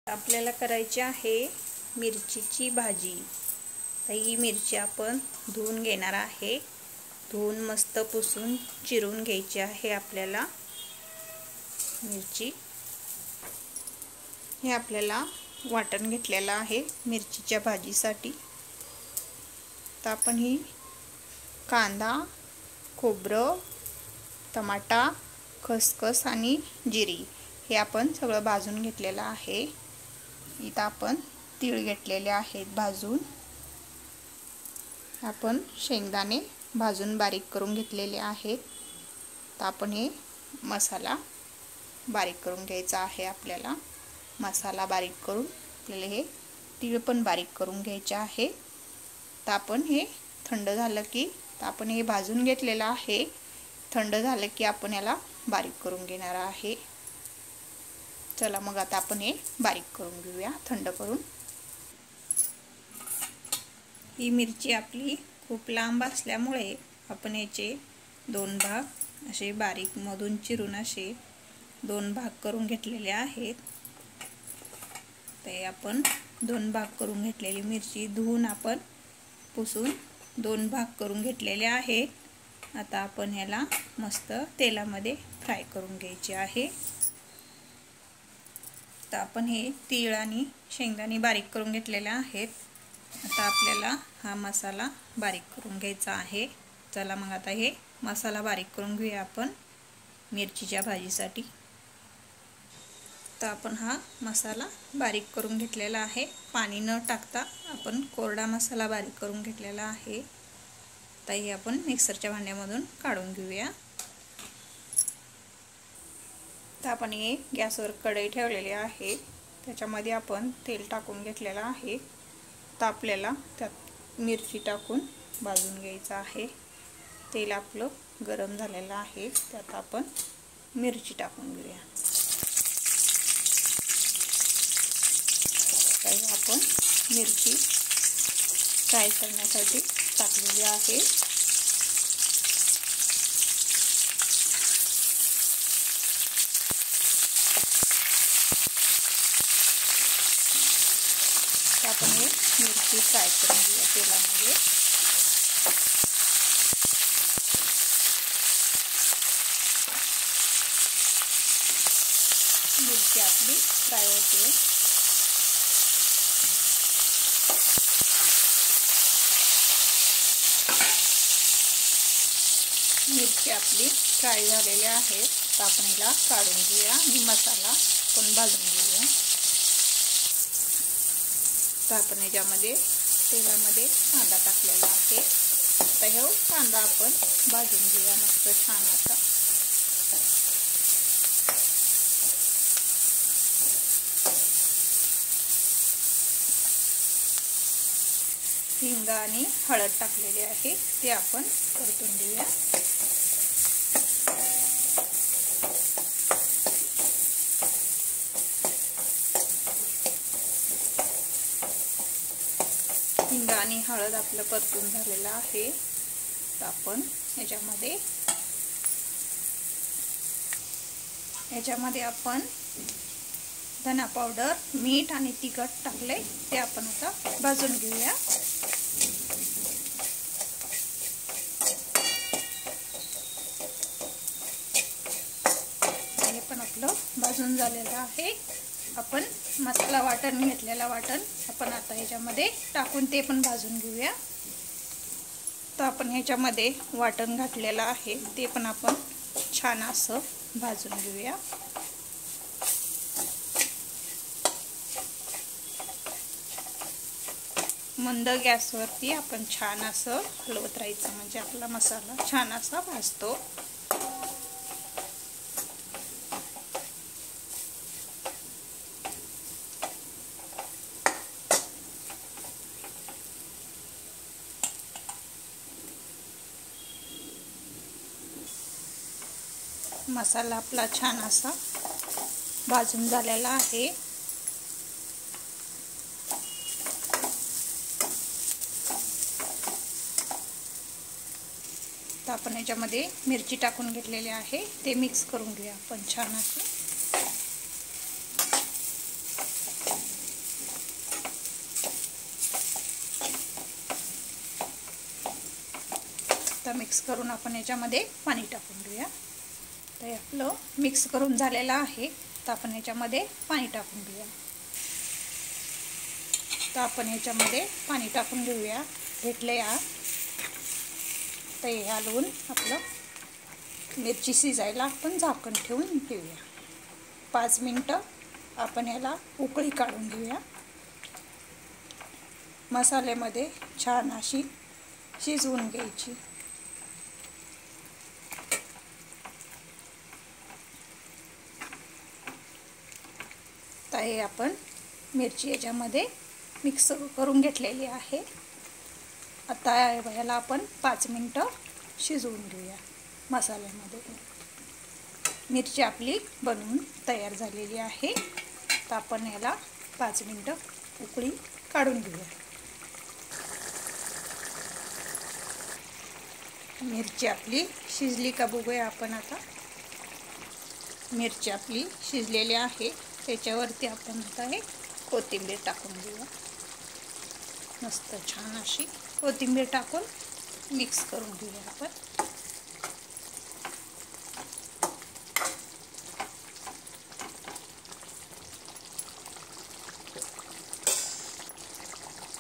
आपल्याला करायची आहे मिरचीची भाजी। तर ही मिरची आपण धुवून घेणार आहे। धुवून मस्त पुसून चिरून घ्यायची आहे आपल्याला मिरची। हे आपल्याला वाटण घेतलेलं आहे मिरचीच्या भाजीसाठी। तर आपण ही कांदा, खोबरं, टमाटा, खसखस आणि जिरी हे आपण सगळं भाजून घेतलेलं आहे। इथं आपण तीळ घेतलेले आहेत भाजून। आपण शेंगदाणे भाजून बारीक करून घेतलेले आहेत। तर आपण हे मसाला बारीक करून घ्यायचा आहे आपल्याला। मसाला बारीक करून आपल्याला हे तीळ पण बारीक करून घ्यायचे आहे। तर आपण हे थंड झालं की आपण हे भाजून घेतलेलं आहे। थंड झालं की आपण याला बारीक करून घेणार आहे। चला मग आता आपण हे बारीक करून घेऊया थंड करून। ही मिरची आपली खूप लांब असल्यामुळे आपण याचे दोन भाग असे बारीक मधून चिरून असे दोन भाग करून घेतलेले आहेत। ते आपण दोन भाग करून घेतलेली मिरची धुवून आपण पुसून दोन भाग करून घेतलेले आहेत। आता आपण याला मस्त तेलामध्ये फ्राय करून घ्यायचे आहे। तर आपण हे तीळ आणि शेंगदाणे बारीक करून घेतलेले आहेत। आता आपल्याला हा मसाला बारीक करून घ्यायचा आहे। चला मग आता हे मसाला बारीक करून घेऊया आपण मिरचीच्या भाजीसाठी। तर आपण हा मसाला बारीक करून घेतलेला आहे। पाणी न टाकता आपण कोरडा मसाला बारीक करून घेतलेला आहे। तर हे आपण मिक्सरच्या भांड्यामधून काढून घेऊया। तर आपण हे गॅसवर कढई ठेवलेली आहे। त्याच्यामध्ये आपण तेल टाकून घेतलेलं आहे। तर आपल्याला त्यात मिरची टाकून भाजून घ्यायचं आहे। तेल आपलं गरम झालेलं आहे। त्यात आपण मिरची टाकून घेऊया। तर आपण मिरची फ्राय करण्यासाठी टाकलेली आहे। आपण हे मिरची फ्राय करून घेऊया तेलामध्ये। मिरची आपली फ्राय होते। मिरची आपली फ्राय झालेली आहे। तर आपण याला काढून घेऊया आणि मसाला पण भाजून घेऊया। तर आपण याच्यामध्ये तेलामध्ये कांदा टाकलेला आहे। आता हे कांदा आपण भाजून घेऊया मस्त छान असा। हिंग आणि हळद टाकलेली आहे ते आपण परतून घेऊया। हिंग आणि हळद आपलं परतून झालेलं आहे। तर आपण याच्यामध्ये आपण धना पावडर, मीठ आणि तिखट टाकले ते आपण आता भाजून घेऊया। हे पण आपलं भाजून झालेलं आहे। आपण मसाला वाटण घेतलेला वाटण आपण आता ह्याच्यामध्ये टाकून ते पण भाजून घेऊया। तर आपण ह्याच्यामध्ये वाटण घातलेलं आहे ते पण आपण छान असं भाजून घेऊया। मंद गॅसवरती आपण छान असं हलवत राहायचं म्हणजे आपला मसाला छान असा भाजतो। मसाला आपला छान असा भाजून झालेला आहे। तर आपण याच्यामध्ये मिरची टाकून घेतलेली आहे ते मिक्स करून घेऊया आपण छान असं। आता मिक्स करून आपण याच्यामध्ये पाणी टाकून घेऊया. तर आपलं मिक्स करून झालेलं आहे. तर आपण याच्यामध्ये पाणी टाकून घेऊया. तर आपण याच्यामध्ये पाणी टाकून घेऊया. घेतलं या. तर हे हलवून आपलं मिरची शिजायला आपण झाकण ठेवून घेऊया. 5 मिनटं आपण याला उकळी काढून घेऊया. मसाल्यामध्ये छान अशी शिजवून घ्यायची. तर हे आपण मिरची याच्यामध्ये मिक्स करून घेतलेली आहे. आता याला आपण 5 मिनटं शिजवून घेऊया मसाल्यामध्ये. मिरची आपली बनवून तयार झालेली आहे. तर आपण याला 5 मिनटं उकळी काढून घेऊया. मिरची आपली शिजली का बघूया आपण आता. मिरची आपली शिजलेली आहे. त्याच्यावरती आपण आता हे कोथिंबीर टाकून घेऊया. मस्त छान अशी कोथिंबीर टाकून मिक्स करून घेऊया आपण.